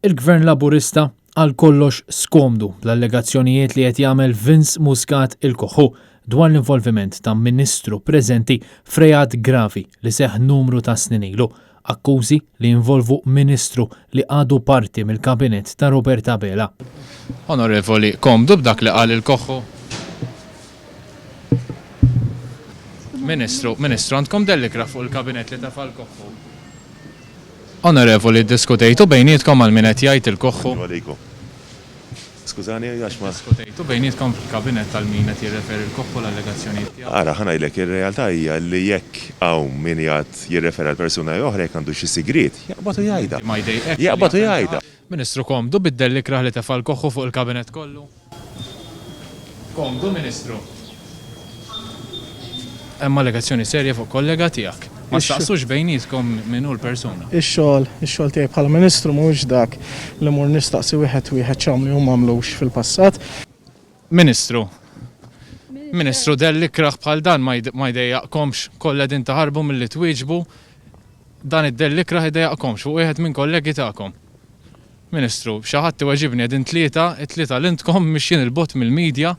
Il-Gvern Laburista għal kollox skomdu bl-allegazzjonijiet li qed jagħmel Vince Muscat il-Coħu dwar l-involviment ta' Ministru preżenti f'rejat gravi li seħħ numru ta' snin ilu, akkużi li involvu Ministru li għadu parti mill-kabinett ta' Roberta Bela. Onorevoli, komdu b'dak li qal il-Coħu? Ministru, għandkom dellikra fuq il-kabinett li tafal Coħu. Onorevoli, diskutejtu bejnietkom għal min qed jgħid il-Coħu. Skużani, għax ma. Diskutejtu bejnietkom fil-kabinett għal min qed jirreferi l-Coħu l-allegazzjonijiet tiegħu. Ara, ħanajlek ir-realtà hija li jekk hawn min jgħid jirreferi għal persuna oħra jekk għandu xi sigriet, jaqbatu jgħidha. Ma jdejqek. Jaqbatu jgħidha. Ministru, komdu bid-dellikra li tafal Coħu fuq il-kabinett kollu? Komdu, Ministru. Hemm allegazzjoni serja fuq kollega tiegħek. Ma staqsux bejnietkom minnu l-persuna. Ix-xogħol tiegħi bħala Ministru mhuwiex dak li mur nistaqsi wieħed x'għamlu u m'għamlux fil-passat. Ministru, dellikraħ bħal dan ma jdejjaqkomx kollha din taħarbu milli twieġbu dan id-dellikraħ jdejjaqkomx fuq wieħed minn kollegi tagħkom. Ministru, xi ħadd iweġibni qegħdin it-tlieta l-intkom mixjin il-bot mill-medja.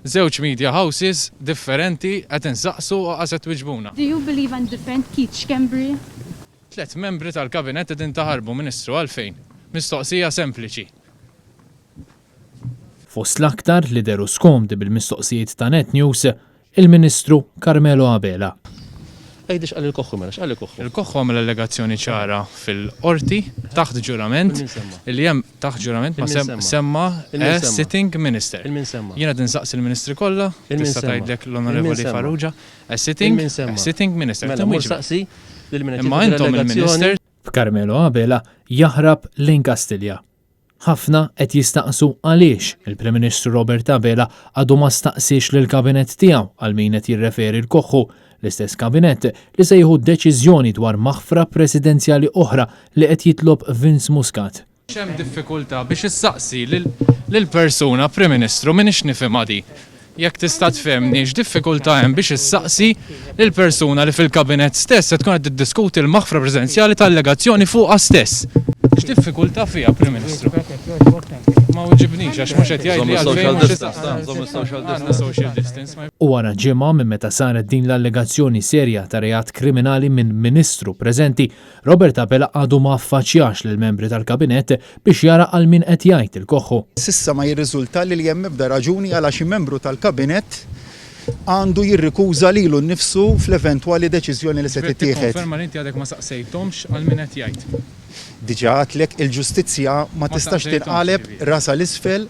Żewġ media houses differenti qed insaqsu u qed twiġbuna. Do you believe in different Keach Kembri? 3 membri tal-kabinett qegħdin taħarbu, Ministru, għalfejn? Mistoqsija sempliċi. Fost l-aktar li deru skomdi bil-mistoqsijiet ta' Net News il-Ministru Carmelo Abela. Ejdix għal il-Coħu mela, x'għal il-Coħu? Il-Coħu għamel allegazzjoni ċara fil-qorti taħt ġurament li hemm taħt ġurament ma semma sitting minister. Jiena tinsaqsi il-Ministri kollha, tista' tgħidlek l-Onorevoli Farrugia, sitting minister. Imma intom il-Minister. Carmelo Abela jaħrab lejn Kastilja. Ħafna qed jistaqsu għaliex il-Prim Ministru Roberta Bela għadu ma staqsix lill-kabinett tiegħu għal min qed jirreferi l-Coħu, l-istess kabinett li se jieħu deċiżjoni dwar maħfra presidenzjali oħra li qed jitlob Vince Muscat. X'hemm diffikultà biex issaqsi lill-persuna Prim Ministru m'iniex nifhimha di. Jekk tista' tfehmni x'diffikultà hemm biex issaqsi lill-persuna li fil-kabinett stess se tkun qed tiddiskuti l-maħfra presidenzjali tal-allegazzjoni fuqha stess. X'diffikultà fiha, Prim Ministru? Ma uġibniex għax mhux qed jgħidli għalfejn social distance. U wara ġimgħa minn meta saret din l-allegazzjoni serja ta' reat kriminali minn Ministru preżenti, Roberta Bela għadu ma affaċċjax lill-membri tal-kabinett biex jara għal min qed jgħid il-Coħu. Sissa ma jirriżulta li hemm ebda raġuni għal xi membru tal-kabinett għandu jirrikuża lilu nnifsu fl-eventwali deċiżjoni li se tittieħed. Konferma li inti għadek ma saqsejthomx għal min qed jgħid. Diġà għatlek il-ġustizzja ma tistax tinqaleb rasa l-isfel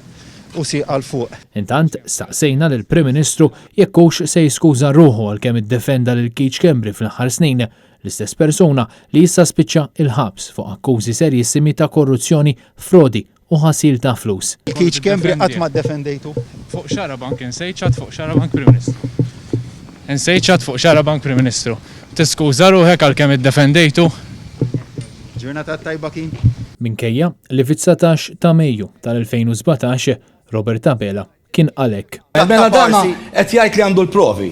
u għal fuq. Intant staqsejna lill Prim Ministru jekk hux se jiskuża ruħu għalkemm iddefenda lil Keach Kembri fl-aħħar snin, l-istess persuna li issa spiċċa il-ħabs fuq akkużi serjissimi ta' korruzzjoni, frodi u ħasil ta' flus. Keach Kembri qatt ma ddefendejtu. Fuq Xarabank insejċat fuq Xarabank Prim Ministru. Insejċat fuq Xarabank Prim Ministru. Tiskuża ruħek għalkemm iddefendejtu. Ġurnata tajba kien. Minkejja li fit-19 ta' Mejju tal-2017 Roberta Bela kien għalhekk. Mela dana qed jgħid li għandu l-provi.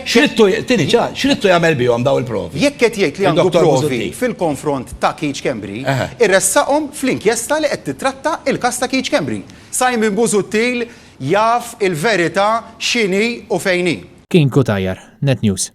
X'rittu jagħmel bihom daw il-provi? Jekk qed jgħid li għandu provi fil-konfront ta' Keach Kembri, irressaqhom fl-inkjesta li qed titratta il-każ ta' Keach Kembri. Simon Busuttil jaf il-verità x'inhi u fejn hi. Kien Kutajjar, Net News.